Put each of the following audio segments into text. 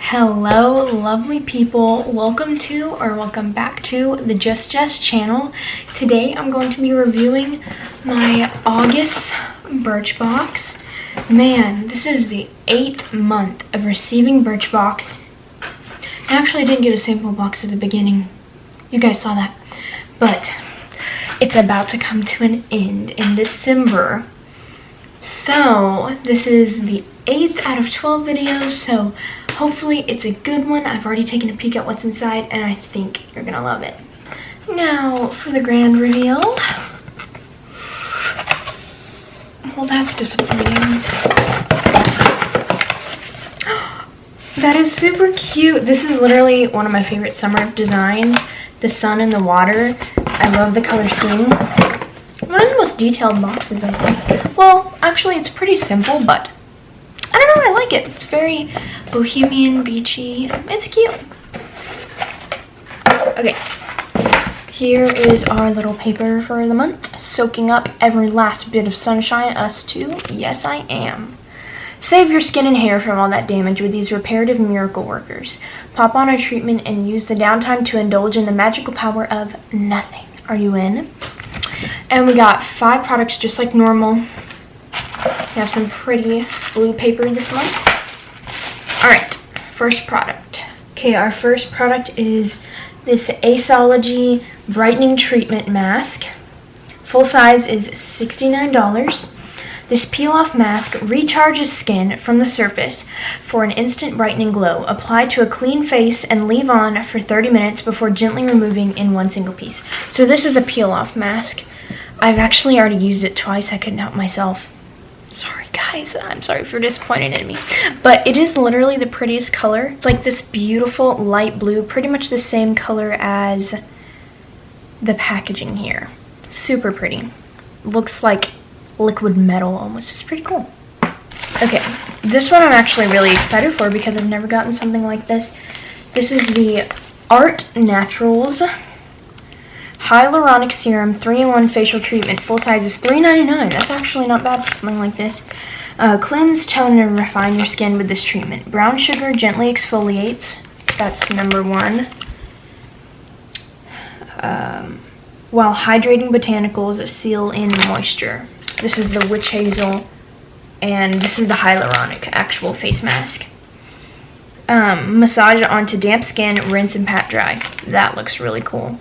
Hello lovely people, welcome back to the Jess channel. Today I'm going to be reviewing my August Birchbox. Man, this is the 8th month of receiving Birchbox. Actually, I didn't get a sample box at the beginning, you guys saw that, but it's about to come to an end in December. So this is the 8th out of 12 videos, so hopefully it's a good one. I've already taken a peek at what's inside and I think you're gonna love it. Now for the grand reveal. Well, that's disappointing. That is super cute. This is literally one of my favorite summer designs. The sun and the water. I love the color scheme. One of the most detailed boxes, I think. Well, actually it's pretty simple, but I don't know, I like it. It's very bohemian, beachy. It's cute. Okay, here is our little paper for the month. Soaking up every last bit of sunshine, us too. Yes, I am. Save your skin and hair from all that damage with these reparative miracle workers. Pop on a treatment and use the downtime to indulge in the magical power of nothing. Are you in? And we got 5 products just like normal. We have some pretty blue paper this month. Alright, first product. Okay, our first product is this Aceology Brightening Treatment Mask. Full size is $69. This peel-off mask recharges skin from the surface for an instant brightening glow. Apply to a clean face and leave on for 30 minutes before gently removing in one single piece. So this is a peel-off mask. I've actually already used it twice. I couldn't help myself. Sorry guys, I'm sorry if you're disappointed in me. But it is literally the prettiest color. It's like this beautiful light blue, pretty much the same color as the packaging here. Super pretty. Looks like liquid metal almost. It's pretty cool. Okay, this one I'm actually really excited for because I've never gotten something like this. This is the Art Naturals Hyaluronic Serum 3-in-1 Facial Treatment. Full size is $3.99. That's actually not bad for something like this. Cleanse, tone, and refine your skin with this treatment. Brown sugar gently exfoliates. That's number 1. While hydrating botanicals seal in moisture. This is the witch hazel, and this is the hyaluronic actual face mask. Massage onto damp skin, rinse and pat dry. That looks really cool.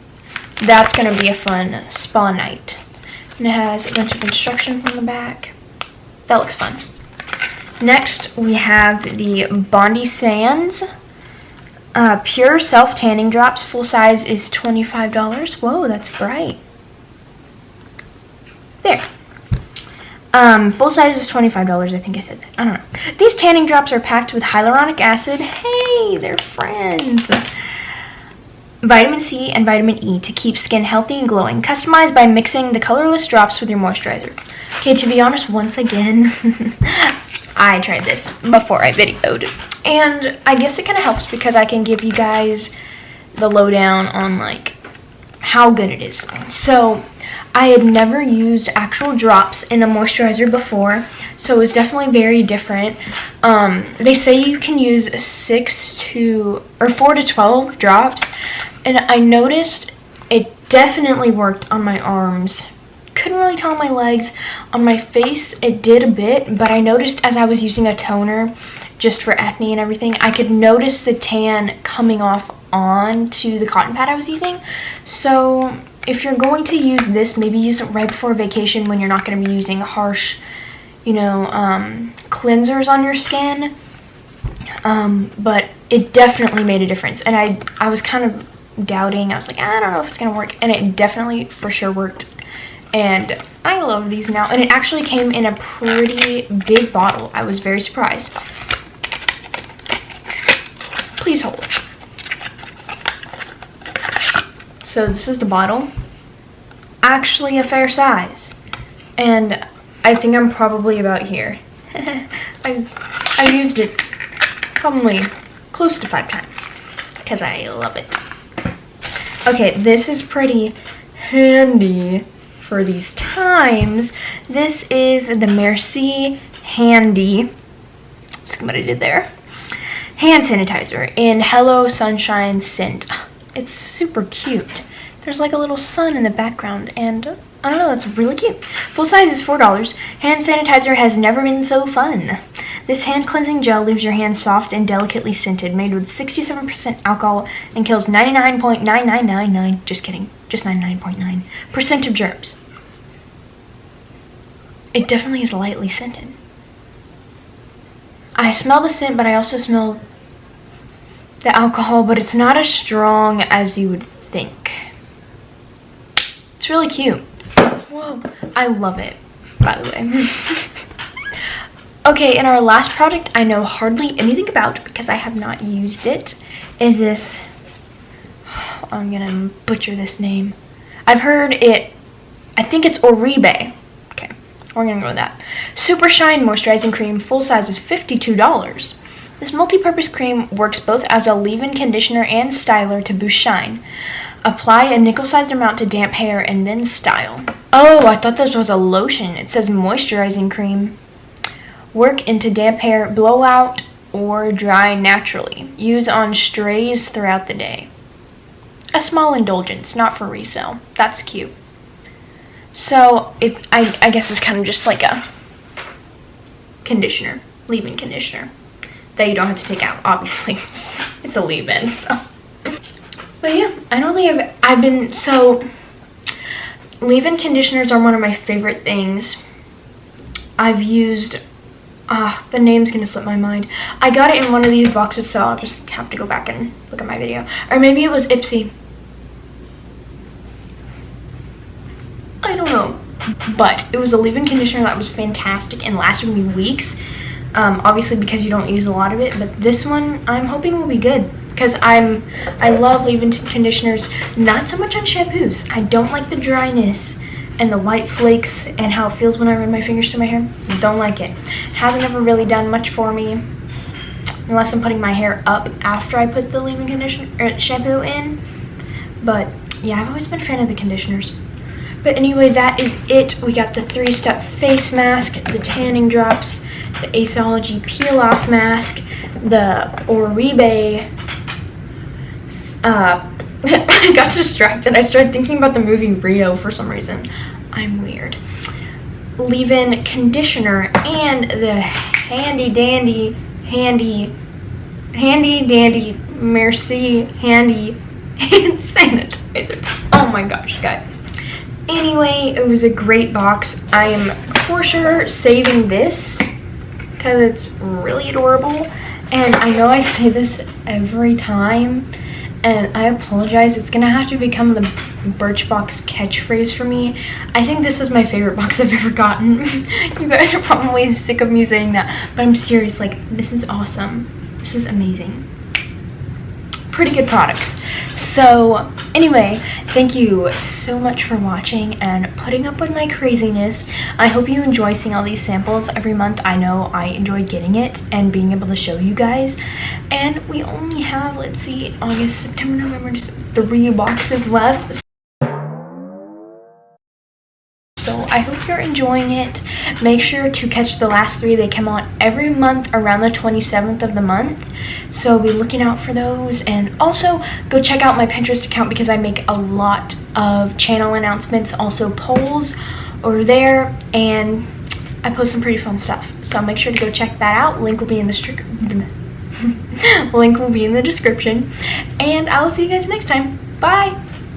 That's going to be a fun spa night. And it has a bunch of instructions on the back. That looks fun. Next, we have the Bondi Sands Pure Self Tanning Drops. Full size is $25. Whoa, that's bright. There. Full size is $25, I think I said. I don't know. These tanning drops are packed with hyaluronic acid. Hey, they're friends. Vitamin C and vitamin E to keep skin healthy and glowing. Customized by mixing the colorless drops with your moisturizer. Okay, to be honest, once again, I tried this before I videoed. And I guess it kind of helps because I can give you guys the lowdown on like how good it is. So I had never used actual drops in a moisturizer before, so it was definitely very different. They say you can use 4 to 12 drops, and I noticed it definitely worked on my arms. Couldn't really tell on my legs. On my face, it did a bit, but I noticed as I was using a toner, just for acne and everything, I could notice the tan coming off onto the cotton pad I was using. So if you're going to use this, maybe use it right before vacation when you're not going to be using harsh, cleansers on your skin. But it definitely made a difference. And I was kind of doubting. I was like, I don't know if it's going to work. And it definitely for sure worked. And I love these now. And it actually came in a pretty big bottle. I was very surprised. Please hold. So this is the bottle. Actually a fair size. And I think I'm probably about here. I used it probably close to 5 times because I love it. Okay, this is pretty handy for these times. This is the Merci Handy. See what I did there. hand sanitizer in Hello Sunshine scent. It's super cute. There's like a little sun in the background, and I don't know, that's really cute. Full size is $4. Hand sanitizer has never been so fun. This hand cleansing gel leaves your hands soft and delicately scented, made with 67% alcohol and kills 99.9999, just kidding, just 99.9% of germs. It definitely is lightly scented. I smell the scent, but I also smell the alcohol, but it's not as strong as you would think. It's really cute. Whoa, I love it, by the way. Okay, and our last product I know hardly anything about because I have not used it is this, I'm gonna butcher this name. I've heard it, I think it's Oribe. Okay, we're gonna go with that. Super Shine Moisturizing Cream, full size is $52. This multi-purpose cream works both as a leave-in conditioner and styler to boost shine. Apply a nickel-sized amount to damp hair and then style. Oh, I thought this was a lotion. It says moisturizing cream. Work into damp hair, blow out, or dry naturally. Use on strays throughout the day. A small indulgence, not for resale. That's cute. So, I guess it's kind of just like a conditioner, leave-in conditioner, that you don't have to take out, obviously. It's a leave-in, so. But yeah, I don't think I've been, so, leave-in conditioners are one of my favorite things. I've used, the name's gonna slip my mind. I got it in one of these boxes, so I'll just have to go back and look at my video. Or maybe it was Ipsy. I don't know. But it was a leave-in conditioner that was fantastic and lasted me weeks. Obviously because you don't use a lot of it, but this one I'm hoping will be good. Because I love leave-in conditioners, not so much on shampoos. I don't like the dryness and the white flakes and how it feels when I run my fingers through my hair. Don't like it. Hasn't ever really done much for me unless I'm putting my hair up after I put the leave-in conditioner or shampoo in. But yeah, I've always been a fan of the conditioners. But anyway, that is it. We got the 3-step face mask, the tanning drops, the Aceology peel-off mask, the Oribe. I got distracted. I started thinking about the movie Rio for some reason. I'm weird. Leave-in conditioner and the handy dandy Merci handy hand sanitizer. Oh my gosh, guys. Anyway, it was a great box. I am for sure saving this because it's really adorable. And I know I say this every time, and I apologize. It's gonna have to become the Birchbox catchphrase for me. I think this is my favorite box I've ever gotten. You guys are probably sick of me saying that, but I'm serious. Like, this is awesome. This is amazing. Pretty good products. So anyway, thank you so much for watching and putting up with my craziness. I hope you enjoy seeing all these samples every month. I know I enjoy getting it and being able to show you guys. And we only have, let's see, August, September, November, December, 3 boxes left. So I hope you're enjoying it. Make sure to catch the last 3. They come out every month around the 27th of the month. So be looking out for those. And also go check out my Pinterest account because I make a lot of channel announcements, also polls over there. And I post some pretty fun stuff. So make sure to go check that out. Link will be in the description. And I will see you guys next time. Bye.